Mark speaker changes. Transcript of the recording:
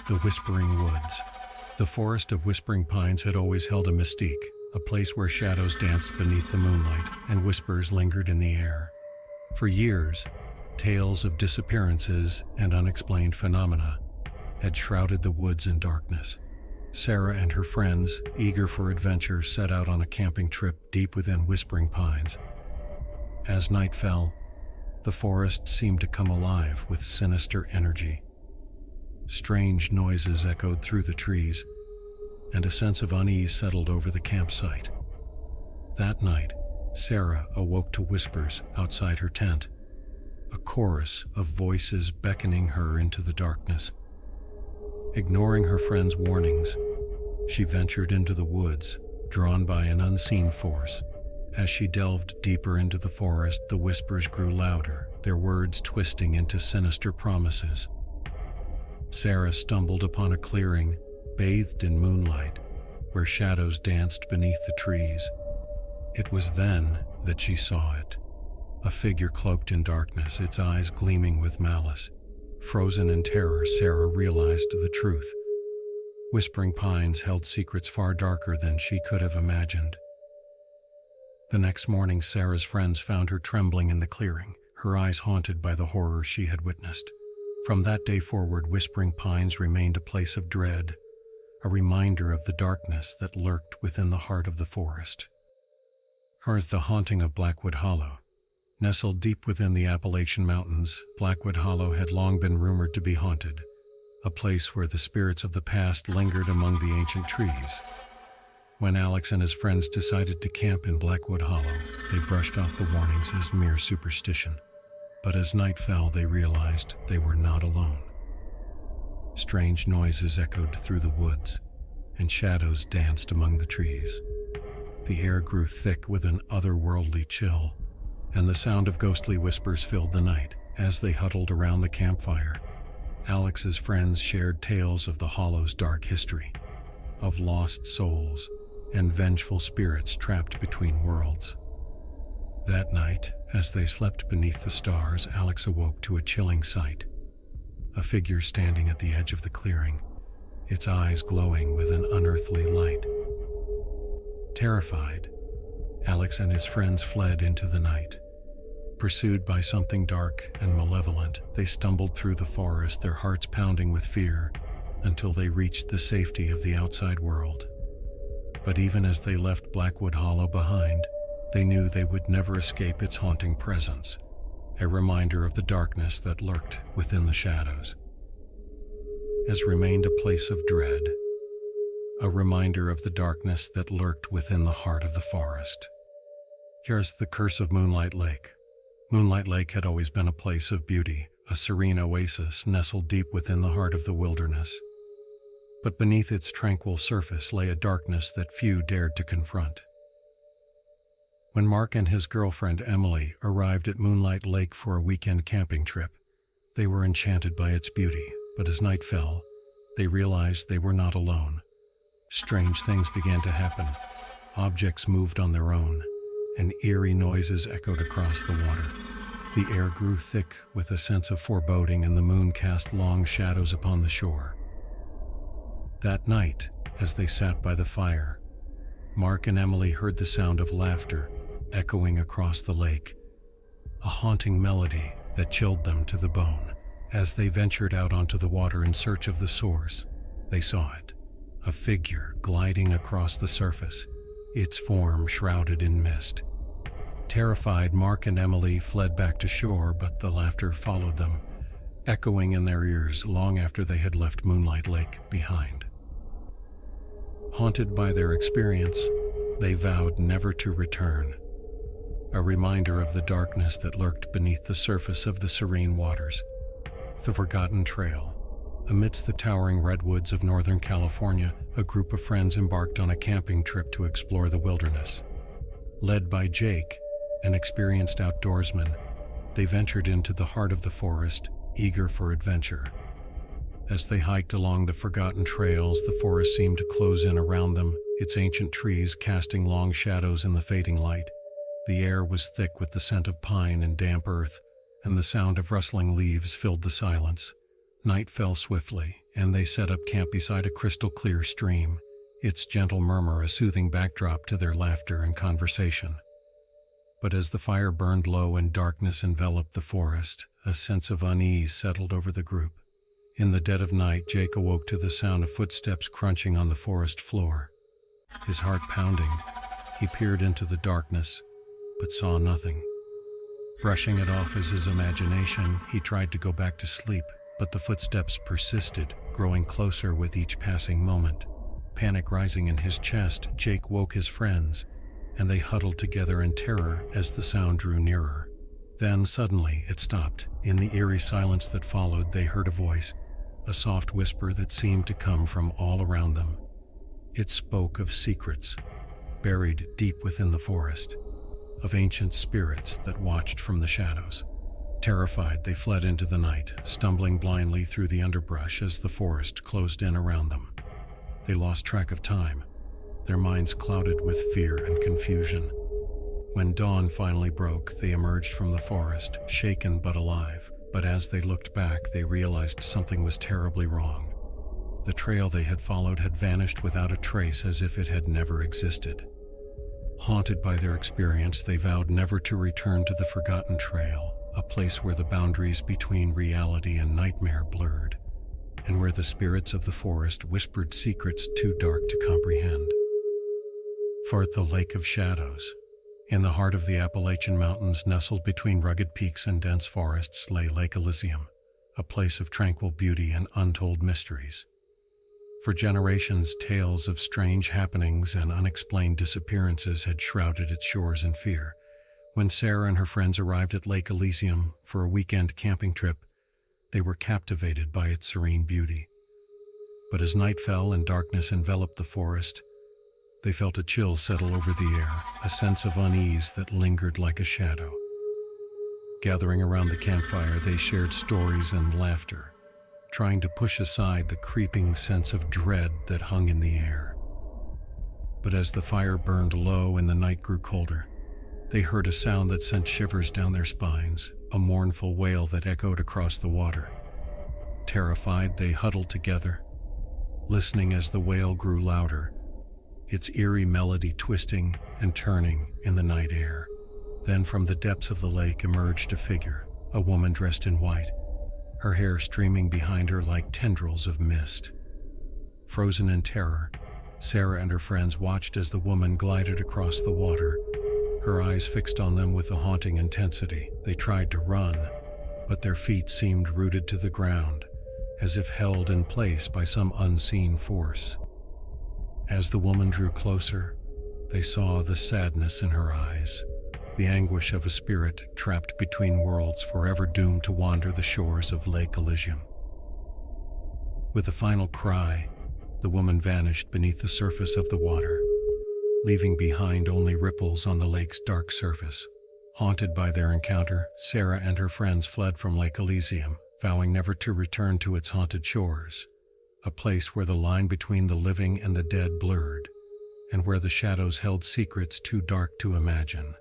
Speaker 1: The Whispering Woods. The forest of whispering pines had always held a mystique, a place where shadows danced beneath the moonlight and whispers lingered in the air. For years, tales of disappearances and unexplained phenomena had shrouded the woods in darkness. Sarah and her friends, eager for adventure, set out on a camping trip deep within Whispering Pines. As night fell, the forest seemed to come alive with sinister energy. Strange noises echoed through the trees, and a sense of unease settled over the campsite. That night, Sarah awoke to whispers outside her tent, a chorus of voices beckoning her into the darkness. Ignoring her friends' warnings, she ventured into the woods, drawn by an unseen force. As she delved deeper into the forest, the whispers grew louder, their words twisting into sinister promises. Sarah stumbled upon a clearing, bathed in moonlight, where shadows danced beneath the trees. It was then that she saw it. A figure cloaked in darkness, its eyes gleaming with malice. Frozen in terror, Sarah realized the truth. Whispering Pines held secrets far darker than she could have imagined. The next morning, Sarah's friends found her trembling in the clearing, her eyes haunted by the horror she had witnessed. From that day forward, Whispering Pines remained a place of dread, a reminder of the darkness that lurked within the heart of the forest. Or as the haunting of Blackwood Hollow. Nestled deep within the Appalachian Mountains, Blackwood Hollow had long been rumored to be haunted, a place where the spirits of the past lingered among the ancient trees. When Alex and his friends decided to camp in Blackwood Hollow, they brushed off the warnings as mere superstition. But as night fell, they realized they were not alone. Strange noises echoed through the woods, and shadows danced among the trees. The air grew thick with an otherworldly chill, and the sound of ghostly whispers filled the night. As they huddled around the campfire, Alex's friends shared tales of the Hollow's dark history, of lost souls and vengeful spirits trapped between worlds. That night, as they slept beneath the stars, Alex awoke to a chilling sight. A figure standing at the edge of the clearing, its eyes glowing with an unearthly light. Terrified, Alex and his friends fled into the night. Pursued by something dark and malevolent, they stumbled through the forest, their hearts pounding with fear, until they reached the safety of the outside world. But even as they left Blackwood Hollow behind, they knew they would never escape its haunting presence, a reminder of the darkness that lurked within the shadows. As remained a place of dread, a reminder of the darkness that lurked within the heart of the forest. Here's the curse of Moonlight Lake. Moonlight Lake had always been a place of beauty, a serene oasis nestled deep within the heart of the wilderness. But beneath its tranquil surface lay a darkness that few dared to confront. When Mark and his girlfriend Emily arrived at Moonlight Lake for a weekend camping trip, they were enchanted by its beauty, but as night fell, they realized they were not alone. Strange things began to happen. Objects moved on their own, and eerie noises echoed across the water. The air grew thick with a sense of foreboding, and the moon cast long shadows upon the shore. That night, as they sat by the fire, Mark and Emily heard the sound of laughter echoing across the lake, a haunting melody that chilled them to the bone. As they ventured out onto the water in search of the source, they saw it, a figure gliding across the surface, its form shrouded in mist. Terrified, Mark and Emily fled back to shore, but the laughter followed them, echoing in their ears long after they had left Moonlight Lake behind. Haunted by their experience, they vowed never to return, a reminder of the darkness that lurked beneath the surface of the serene waters. The Forgotten Trail. Amidst the towering redwoods of Northern California, a group of friends embarked on a camping trip to explore the wilderness. Led by Jake, an experienced outdoorsman, they ventured into the heart of the forest, eager for adventure. As they hiked along the forgotten trails, the forest seemed to close in around them, its ancient trees casting long shadows in the fading light. The air was thick with the scent of pine and damp earth, and the sound of rustling leaves filled the silence. Night fell swiftly, and they set up camp beside a crystal-clear stream, its gentle murmur a soothing backdrop to their laughter and conversation. But as the fire burned low and darkness enveloped the forest, a sense of unease settled over the group. In the dead of night, Jake awoke to the sound of footsteps crunching on the forest floor. His heart pounding, he peered into the darkness, but saw nothing. Brushing it off as his imagination, he tried to go back to sleep, but the footsteps persisted, growing closer with each passing moment. Panic rising in his chest, Jake woke his friends, and they huddled together in terror as the sound drew nearer. Then, suddenly, it stopped. In the eerie silence that followed, they heard a voice, a soft whisper that seemed to come from all around them. It spoke of secrets, buried deep within the forest, of ancient spirits that watched from the shadows. Terrified, they fled into the night, stumbling blindly through the underbrush as the forest closed in around them. They lost track of time, their minds clouded with fear and confusion. When dawn finally broke, they emerged from the forest, shaken but alive. But as they looked back, they realized something was terribly wrong. The trail they had followed had vanished without a trace, as if it had never existed. Haunted by their experience, they vowed never to return to the forgotten trail, a place where the boundaries between reality and nightmare blurred, and where the spirits of the forest whispered secrets too dark to comprehend. For at the Lake of Shadows, in the heart of the Appalachian Mountains, nestled between rugged peaks and dense forests, lay Lake Elysium, a place of tranquil beauty and untold mysteries. For generations, tales of strange happenings and unexplained disappearances had shrouded its shores in fear. When Sarah and her friends arrived at Lake Elysium for a weekend camping trip, they were captivated by its serene beauty. But as night fell and darkness enveloped the forest, they felt a chill settle over the air, a sense of unease that lingered like a shadow. Gathering around the campfire, they shared stories and laughter, trying to push aside the creeping sense of dread that hung in the air. But as the fire burned low and the night grew colder, they heard a sound that sent shivers down their spines, a mournful wail that echoed across the water. Terrified, they huddled together, listening as the wail grew louder, its eerie melody twisting and turning in the night air. Then from the depths of the lake emerged a figure, a woman dressed in white, her hair streaming behind her like tendrils of mist. Frozen in terror, Sarah and her friends watched as the woman glided across the water, her eyes fixed on them with a haunting intensity. They tried to run, but their feet seemed rooted to the ground, as if held in place by some unseen force. As the woman drew closer, they saw the sadness in her eyes, the anguish of a spirit trapped between worlds, forever doomed to wander the shores of Lake Elysium. With a final cry, the woman vanished beneath the surface of the water, leaving behind only ripples on the lake's dark surface. Haunted by their encounter, Sarah and her friends fled from Lake Elysium, vowing never to return to its haunted shores, a place where the line between the living and the dead blurred, and where the shadows held secrets too dark to imagine.